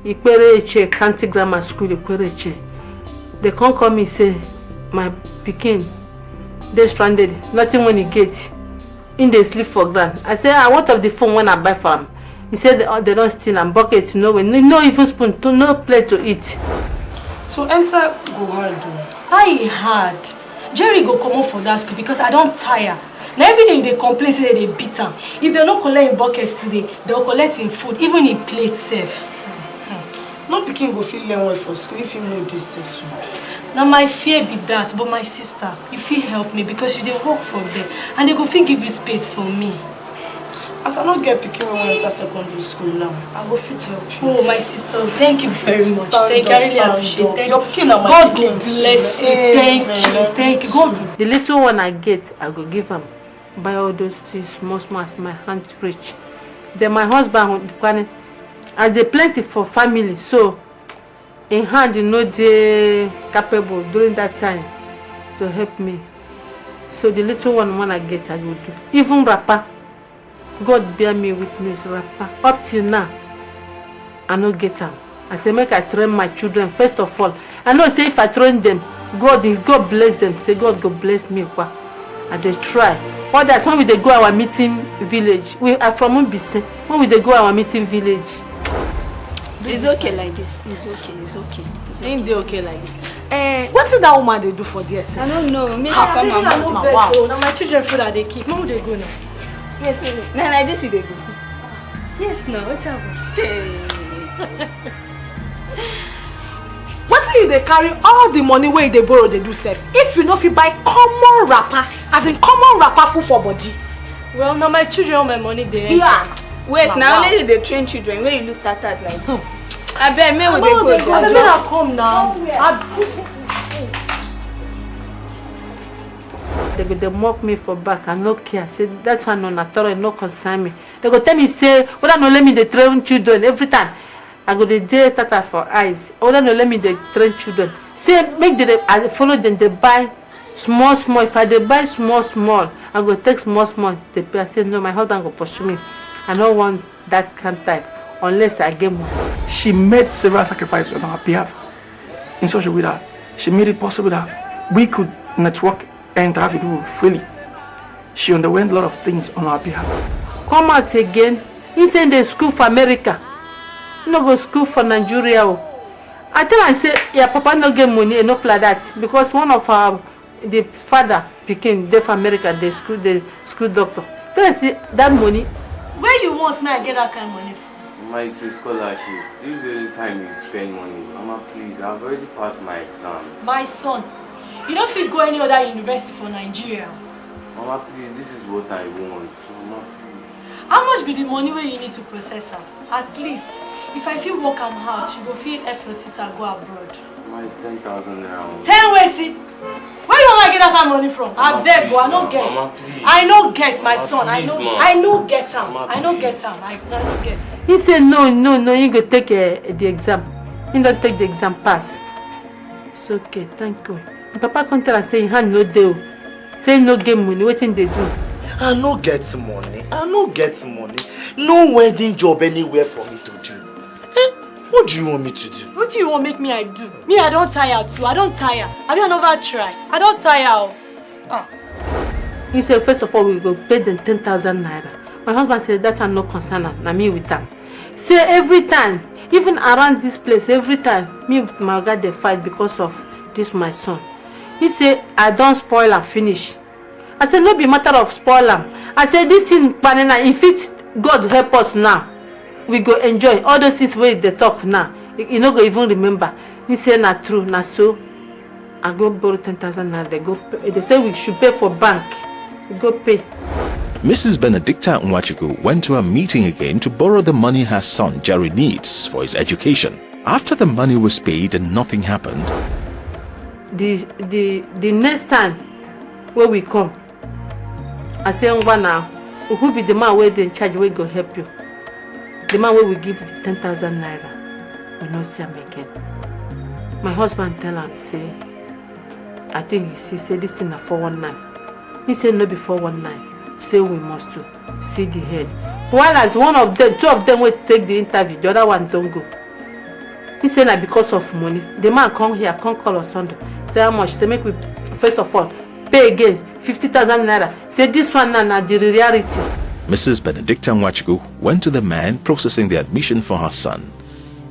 Ikpere County Grammar School, Ikpere. They can't call me say, my pikin, they stranded, nothing when he get. In they sleep for ground. I say, what of the phone when I buy for him? He said they don't steal and buckets, no even spoon, no plate to eat. To enter go hard though. I hard. Jerry go come for that school because I don't tire. Now every day they complain say they beat him. If they don't collect in buckets today, they'll collect in food, even in plate safe. No pikin go feel learn well for school if you know this settled. Now my fear be that, but my sister, you feel help me because you didn't work for them and they go feel give you space for me. As I don't get pikin when I enter secondary school now, I go fit help you. Oh my sister, thank you very much. Thank you, I really appreciate it. Your pikin are my God pikin bless you. Thank you. God. The little one I get, I go give him. buy all those things small as my hand reach. Then my husband as they plenty for family, so in hand they capable during that time to help me. So the little one when I get I will do. Even rapper, God bear me witness, rapper. Up till now, I no get them. I say make I train my children first of all. I know say if I train them, if God bless them, say God go bless me. And they try. Others when we they go our meeting village, we are from Umbisi. When we they go our meeting village. It's okay like this. It's okay. Ain't they okay like this? What did that woman they do for this? I don't know. Maybe she come and help my wow. Now my children feel that they keep. Mom, they go now. Yes, now like this you they go. Yes, now what's happening? What if they carry all the money where they borrow they do safe? If you know if you buy common wrapper, as in common wrapper full for body. Well, now my children all my money there. Yeah. Wait, now only they train children where you look tattered like this. I bet me when they go. I better come now. They mock me for back. I no care. Say that one no natural, no concern me. They go tell me say, "Whether no let me they train children every time." I go the day tata for eyes. Whether no let me they train children. Say make I follow them. They buy small. If I they buy small, I go take small. They pay. I say no, my husband go pursue me. I don't want that kind of type unless I get more. She made several sacrifices on our behalf in such a way that she made it possible that we could network and interact with people freely. She underwent a lot of things on our behalf. Come out again. He send the school for America. No go school for Nigeria. I tell her, say, yeah, Papa no get money enough like that because one of the father became deaf America, the school doctor. Tell her, say, that money. Where you want me to get that kind of money from? Mama, it's a scholarship. This is the only time you spend money. Mama, please, I've already passed my exam. My son, you don't feel go any other university for Nigeria. Mama, please, this is what I want. Mama, please. How much be the money where you need to process her? At least, if I feel work am hard, you go feel help your sister go abroad. Mama, it's 10,000 now. 10 waiting. Where you want to get that kind of money from? I beg you, I no get. Mama, please. I no get my Mama, son. please, I no get him. Mama, I no get him. I no get. He said no, you go take the exam. You don't take the exam pass. It's okay, thank you. Papa come tell us say he hand no deal. Say no get money, what thing they do? I no get money. No wedding job anywhere for me to do. What do you want me to do? What do you want make me I do? Me, I don't tire too. I don't tire. I mean, I never try. I don't tire. He said, first of all, we go pay them 10,000 naira. My husband said, that I'm not concerned. Now me with them. Say every time, even around this place, every time, me with my God, they fight because of this my son. He said, I don't spoil and finish. I said, no be matter of spoil them. I said, this thing, if it God help us now, we go enjoy all those things where they talk now. You no go even remember. He said, not true, not so. I go borrow 10,000 now. They say we should pay for bank. We go pay. Mrs. Benedicta Nwachukwu went to a meeting again to borrow the money her son Jerry needs for his education. After the money was paid and nothing happened, the next time where we come, I say, now, who be the man where they in charge where go help you? The man where we give the 10,000 naira, we not see him again. My husband tell him, say, I think he say this thing is 419. He said no be 419. Say we must to see the head. While as two of them will take the interview, the other one don't go. He said that because of money. The man come here, come call us Sunday. Say how much? Say make we first of all pay again 50,000 naira. Say this one now the reality. Mrs. Benedicta Nwachukwu went to the man processing the admission for her son.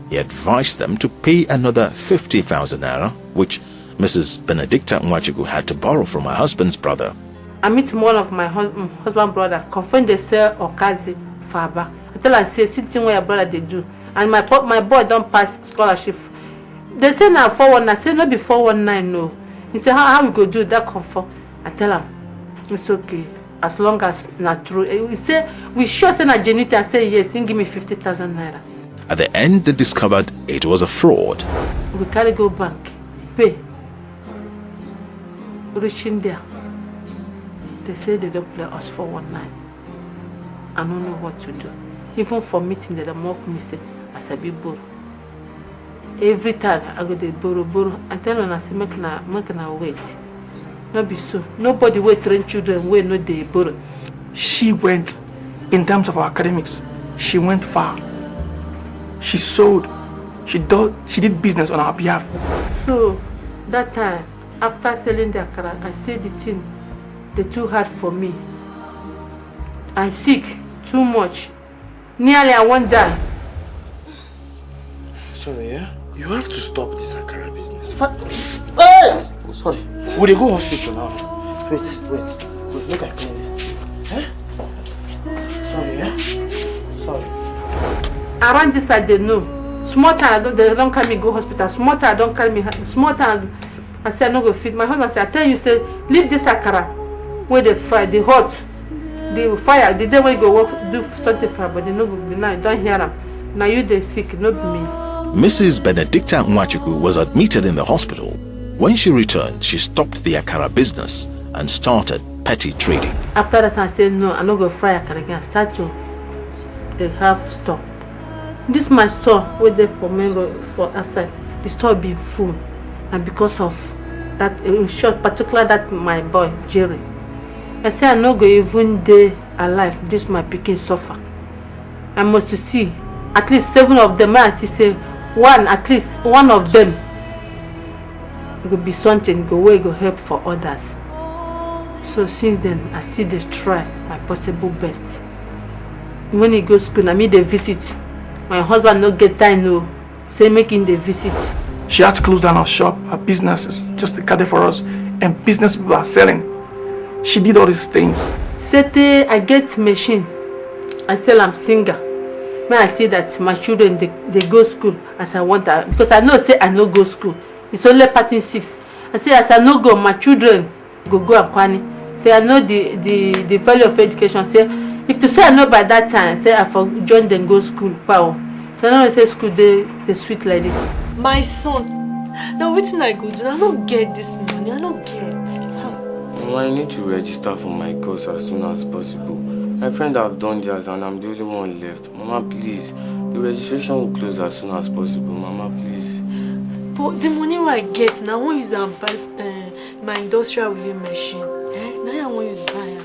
He advised them to pay another 50,000 naira, which Mrs. Benedicta Nwachukwu had to borrow from her husband's brother. I meet one of my husband's brother, confirm they sell Okazi Faba. I tell her, say, something where your brother they do. And my boy don't pass scholarship. They say now 419. I say no be 419, no. He said, how we go do that confirm? I tell him, it's okay. As long as not true. He say, we sure send a genuine. I say, yes, he give me 50,000 naira. At the end, they discovered it was a fraud. We carry go bank, pay. Reaching there. They say they don't play us for one night. I don't know what to do. Even for meeting, they mock me, say, as a big borrow. Every time I go to borrow. I tell them, I say, make na wait. Not be so. Nobody will train children where no they borrow. She went, in terms of our academics, she went far. She sold. She did business on our behalf. So, that time, after selling the akara, I said the thing, they too hard for me. I sick too much. Nearly I won't die. Sorry, yeah? You have to stop this akara business. Hey! Oh, sorry. Will they go hospital now? Wait. Look, I clean this. Eh? Sorry, yeah? Sorry. Around this side, they know. Small time, they don't carry me go hospital. Small time, don't carry me. Small time, I say I no go fit. My husband say, I tell you, say, leave this akara where they fry, the hot, the fire. The day when you go work, do something fire, but they no go be now. Don't hear them. Now you they sick, not me. Mrs. Benedicta Nwachukwu was admitted in the hospital. When she returned, she stopped the akara business and started petty trading. After that, I said, no, I'm not going to fry akara again. I start to have store. This my store, where they for me for outside. The store be full. And because of that, in short, particular that my boy, Jerry. I say, I'm not going to even day alive. This my picking suffer. I must see at least 7 of them. I see say, at least one of them it could be something go help for others. So since then I still just try my possible best. When he goes to school, I mean they visit. My husband no get time no say making the visit. She had to close down our shop, her businesses, just to cater for us, and business people are selling. She did all these things. Say I get machine, I sell am singer. May I see that my children they go school as I want that, because I know say I no go school. It's only passing 6. I say as I no go, my children go and kwani. Say I know the value of education. Say if to say I know by that time, say I for join them go school. Power. So I know say school they sweet like this. My son, now wetin I go do? I don't get this money. I don't get. Mama, I need to register for my course as soon as possible. My friend have done theirs and I'm the only one left. Mama, please. The registration will close as soon as possible. Mama, please. But the money I get now, I won't use and buy my industrial weaving machine. Now I won't use buy.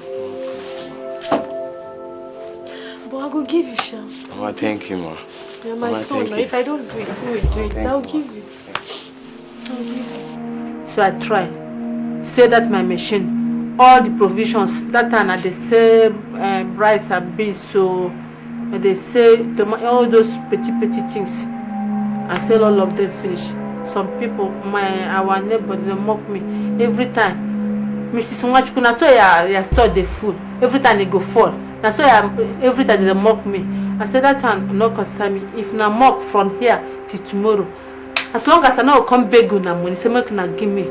But I go give you, Sha. Mama, thank you, ma. You're my son, but if I don't do it, who will do it? I'll give you. So I try. Say that my machine, all the provisions, that time they say rice and beans, so they say all those petty things. I sell all of them finish. Some people, our neighbor, they mock me every time. Mrs. Nwachukwu, na so your store they full. Every time they go fall. Na so every time they mock me. I said that time no concern me. If na mock from here till tomorrow, as long as I know come beg you na money, say make na give me.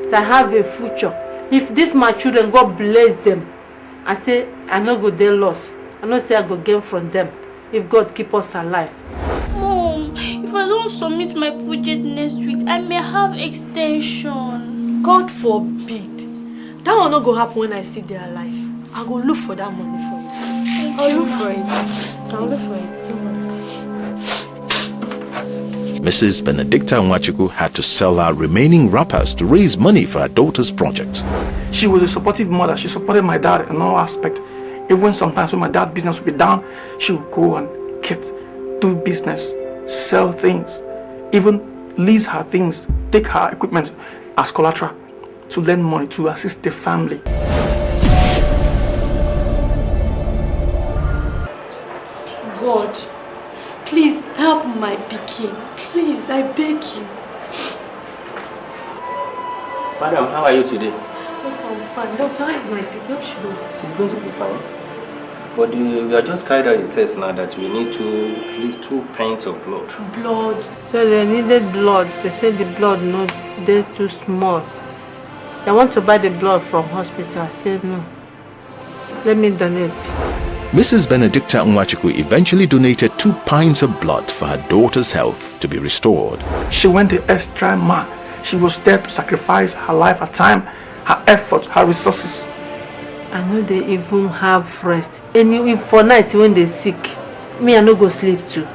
So I have a future. If this my children, God bless them. I say I no go they lost. I know say I go gain from them. If God keep us alive. Mom, if I don't submit my project next week, I may have extension. God forbid. That will not go happen when I still there alive. I go look for that money for you. I'll look for it. Don't worry. Mrs. Benedicta Nwachukwu had to sell her remaining wrappers to raise money for her daughter's project. She was a supportive mother. She supported my dad in all aspects. Even sometimes when my dad's business would be down, she would go and do business, sell things, even lease her things, take her equipment as collateral to lend money to assist the family. God, please help my pikin. Please, I beg you. Madam, how are you today? Doctor, I'm fine. Doctor, how is my pikin? She goes. She's going to be fine. But we are just carried out the test now that we need at least 2 pints of blood. Blood? So they needed blood. They said the blood no, they're too small. They want to buy the blood from hospital. I said no. Let me donate. Mrs. Benedicta Nwachukwu eventually donated 2 pints of blood for her daughter's health to be restored. She went the extra mile. She was there to sacrifice her life, her time, her effort, her resources. I know they even have rest. And if for night when they sick, me I no go sleep too.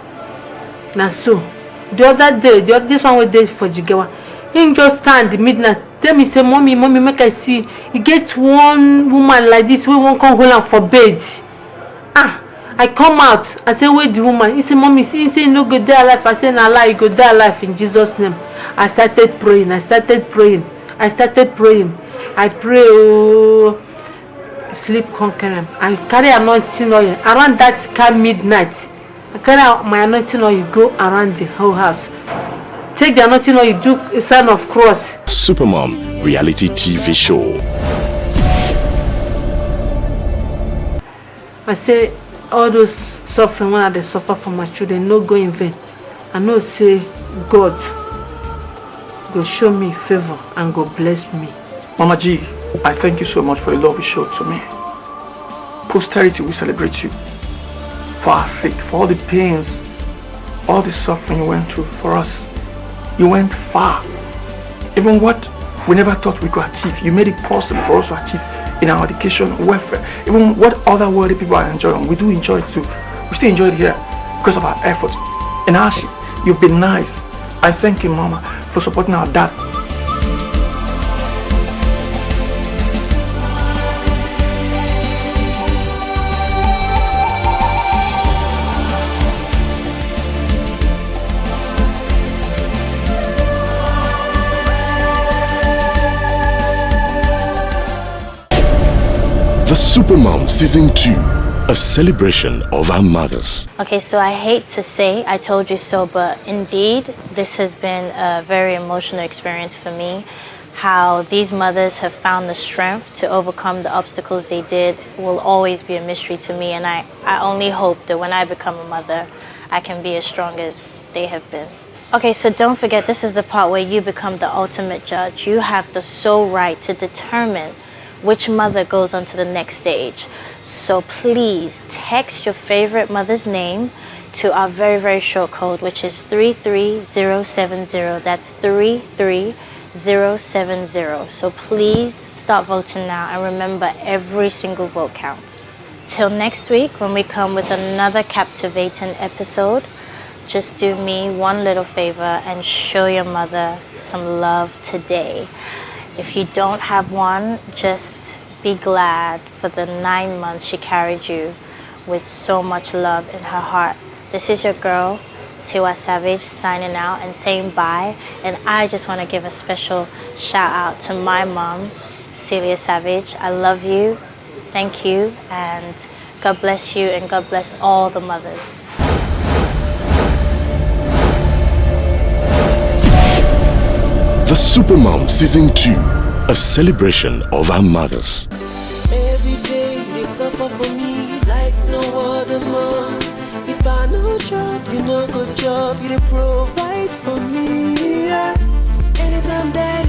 Now so, the other day, this one was day for Jigawa. He just stand the midnight. Tell me say, mommy, make I see. He gets one woman like this. We won't come hold am for bed. I come out. I say, where the woman? He say, mommy, he say no go die alive. I say, no lie, you go die alive in Jesus' name. I started praying. I pray. Oh, sleep conquer. I carry anointing oil around that time midnight. I carry my anointing oil, go around the whole house. Take the anointing oil, do a sign of cross. Supermom reality TV show. I say all those suffering when they suffer for my children, no go in vain. I know say God go show me favor and go bless me. Mama G, I thank you so much for the love you showed to me. Posterity will celebrate you. For our sake, for all the pains, all the suffering you went through for us. You went far. Even what we never thought we could achieve, you made it possible for us to achieve in our education, welfare. Even what other worldly people are enjoying, we do enjoy it too. We still enjoy it here because of our efforts. And Ashi, you've been nice. I thank you, Mama, for supporting our dad. The Supermom Season 2, a celebration of our mothers. Okay, so I hate to say I told you so, but indeed, this has been a very emotional experience for me. How these mothers have found the strength to overcome the obstacles they did will always be a mystery to me, and I only hope that when I become a mother, I can be as strong as they have been. Okay, so don't forget, this is the part where you become the ultimate judge. You have the sole right to determine which mother goes on to the next stage. So please text your favorite mother's name to our very, very short code, which is 33070. That's 33070. So please start voting now, and remember, every single vote counts. Till next week, when we come with another captivating episode, just do me one little favor and show your mother some love today. If you don't have one, just be glad for the 9 months she carried you with so much love in her heart. This is your girl, Tiwa Savage, signing out and saying bye. And I just want to give a special shout out to my mom, Celia Savage. I love you. Thank you. And God bless you, and God bless all the mothers. The Supermom Season 2, a celebration of our mothers. Every day they suffer for me like no other man. If I no job, you no good job, you provide for me. Anytime that